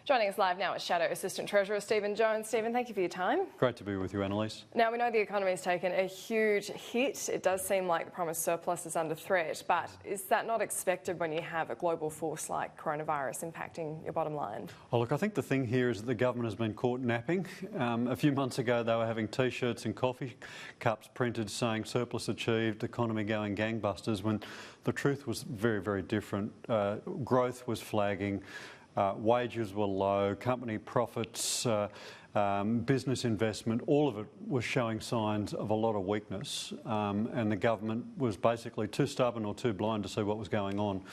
Joining us live now is Shadow Assistant Treasurer Stephen Jones. Stephen, thank you for your time. Great to be with you, Annalise. Now, we know the economy has taken a huge hit. It does seem like the promised surplus is under threat, but is that not expected when you have a global force like coronavirus impacting your bottom line? Oh, look, I think the thing here is that the government has been caught napping. A few months ago, they were having T-shirts and coffee cups printed saying surplus achieved, economy going gangbusters, when the truth was very, very different. Growth was flagging. Wages were low, company profits, business investment, all of it was showing signs of a lot of weakness, and the government was basically too stubborn or too blind to see what was going on.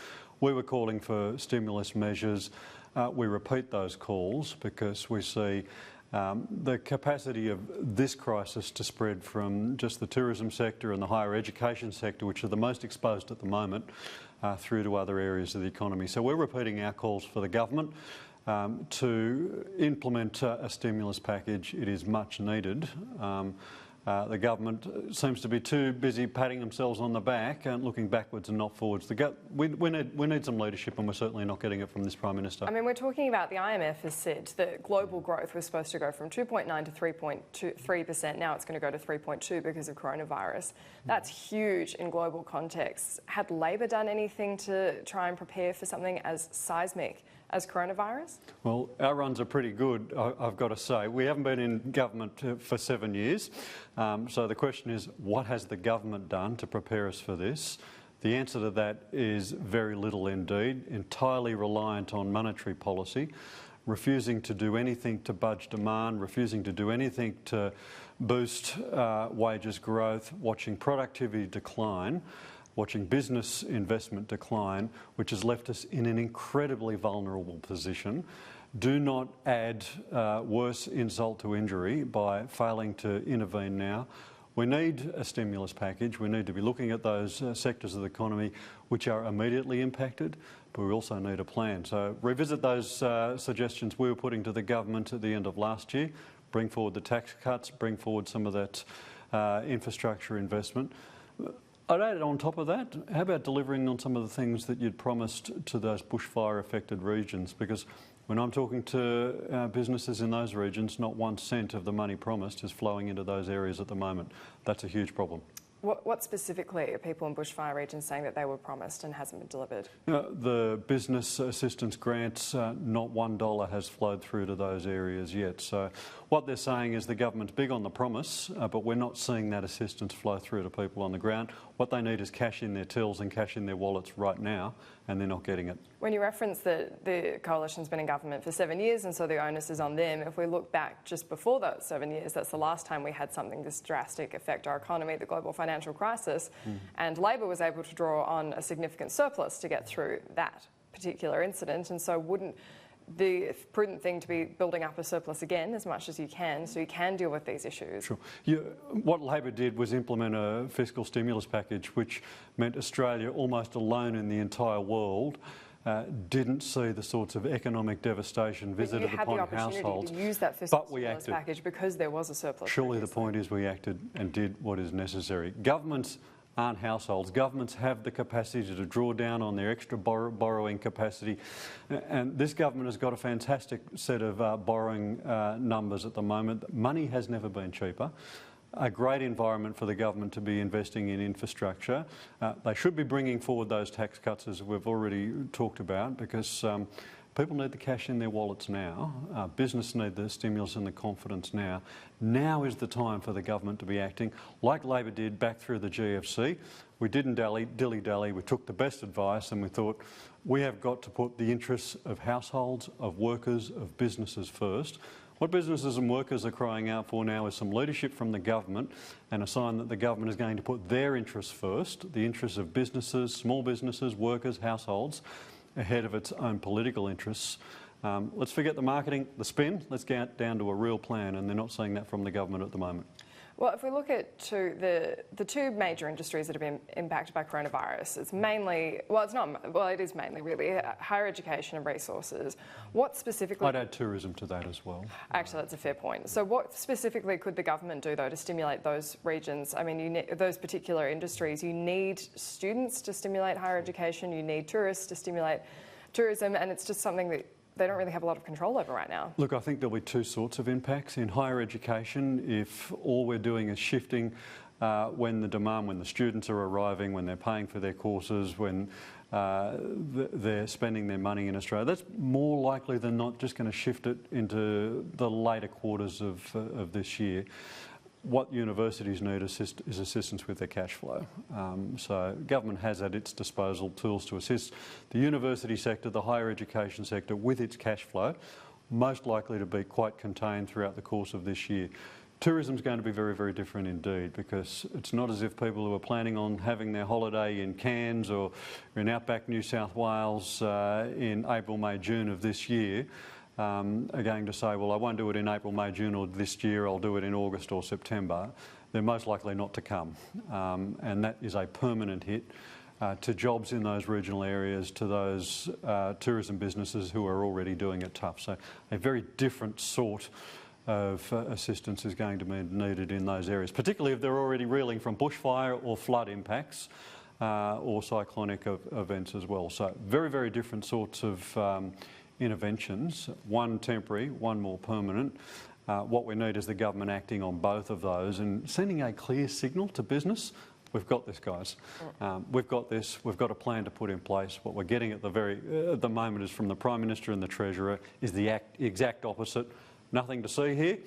We were calling for stimulus measures. We repeat those calls because we see the capacity of this crisis to spread from just the tourism sector and the higher education sector, which are the most exposed at the moment, through to other areas of the economy. So we're repeating our calls for the government to implement a stimulus package. It is much needed. The government seems to be too busy patting themselves on the back and looking backwards and not forwards. We need some leadership, and we're certainly not getting it from this Prime Minister. I mean, we're talking about the IMF has said that global growth was supposed to go from 2.9 to 3.3%. Now it's going to go to 3.2 because of coronavirus. That's huge in global context. Had Labor done anything to try and prepare for something as seismic as coronavirus? Well, our runs are pretty good, I've got to say. We haven't been in government for 7 years. So the question is, what has the government done to prepare us for this? The answer to that is very little indeed, entirely reliant on monetary policy, refusing to do anything to budge demand, refusing to do anything to boost wages growth, watching productivity decline, watching business investment decline, which has left us in an incredibly vulnerable position. Do not add worse insult to injury by failing to intervene now. We need a stimulus package. We need to be looking at those sectors of the economy which are immediately impacted, but we also need a plan. So revisit those suggestions we were putting to the government at the end of last year. Bring forward the tax cuts, bring forward some of that infrastructure investment. I'd add on top of that, how about delivering on some of the things that you'd promised to those bushfire affected regions? Because when I'm talking to businesses in those regions, not 1 cent of the money promised is flowing into those areas at the moment. That's a huge problem. What specifically are people in bushfire regions saying that they were promised and hasn't been delivered? The business assistance grants, not $1 has flowed through to those areas yet. So what they're saying is the government's big on the promise, but we're not seeing that assistance flow through to people on the ground. What they need is cash in their tills and cash in their wallets right now, and they're not getting it. When you reference that the coalition's been in government for 7 years and so the onus is on them, if we look back just before those 7 years, that's the last time we had something this drastic affect our economy, the global financial crisis, and Labor was able to draw on a significant surplus to get through that particular incident, and so wouldn't the prudent thing to be building up a surplus again as much as you can so you can deal with these issues? Sure. What Labor did was implement a fiscal stimulus package which meant Australia, almost alone in the entire world, didn't see the sorts of economic devastation visited upon households. You had the opportunity to use that fiscal stimulus package because there was a surplus. Surely the point is we acted and did what is necessary. Governments aren't households. Governments have the capacity to draw down on their extra borrowing capacity, and this government has got a fantastic set of borrowing numbers at the moment. Money has never been cheaper. A great environment for the government to be investing in infrastructure. They should be bringing forward those tax cuts, as we've already talked about, because people need the cash in their wallets now. Business need the stimulus and the confidence now. Now is the time for the government to be acting like Labor did back through the GFC. We didn't dilly-dally, we took the best advice and we thought we have got to put the interests of households, of workers, of businesses first. What businesses and workers are crying out for now is some leadership from the government and a sign that the government is going to put their interests first, the interests of businesses, small businesses, workers, households, ahead of its own political interests. Let's forget the marketing, the spin, let's get down to a real plan, and they're not seeing that from the government at the moment. Well, if we look at the two major industries that have been impacted by coronavirus, it's mainly, it is mainly really higher education and resources. What specifically... I'd add tourism to that as well. Actually, that's a fair point. So what specifically could the government do, though, to stimulate those regions? I mean, those particular industries, you need students to stimulate higher education, you need tourists to stimulate tourism, and it's just something that they don't really have a lot of control over right now. Look, I think there'll be two sorts of impacts. In higher education, if all we're doing is shifting when the students are arriving, when they're paying for their courses, when they're spending their money in Australia, that's more likely than not just going to shift it into the later quarters of this year. What universities need is assistance with their cash flow. So government has at its disposal tools to assist the university sector, the higher education sector with its cash flow, most likely to be quite contained throughout the course of this year. Tourism is going to be very, very different indeed, because it's not as if people who are planning on having their holiday in Cairns or in outback New South Wales in April, May, June of this year are going to say, well, I won't do it in April, May, June or this year, I'll do it in August or September. They're most likely not to come. And that is a permanent hit to jobs in those regional areas, to those tourism businesses who are already doing it tough. So a very different sort of assistance is going to be needed in those areas, particularly if they're already reeling from bushfire or flood impacts or cyclonic events as well. So very, very different sorts of interventions, one temporary, one more permanent. What we need is the government acting on both of those and sending a clear signal to business. We've got this, guys. We've got this. We've got a plan to put in place. What we're getting at the moment is from the Prime Minister and the Treasurer is the exact opposite. Nothing to see here.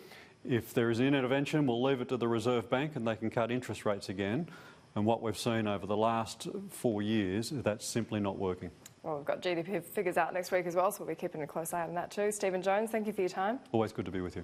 If there is an intervention, we'll leave it to the Reserve Bank and they can cut interest rates again. And what we've seen over the last 4 years is that's simply not working. Well, we've got GDP figures out next week as well, so we'll be keeping a close eye on that too. Stephen Jones, thank you for your time. Always good to be with you.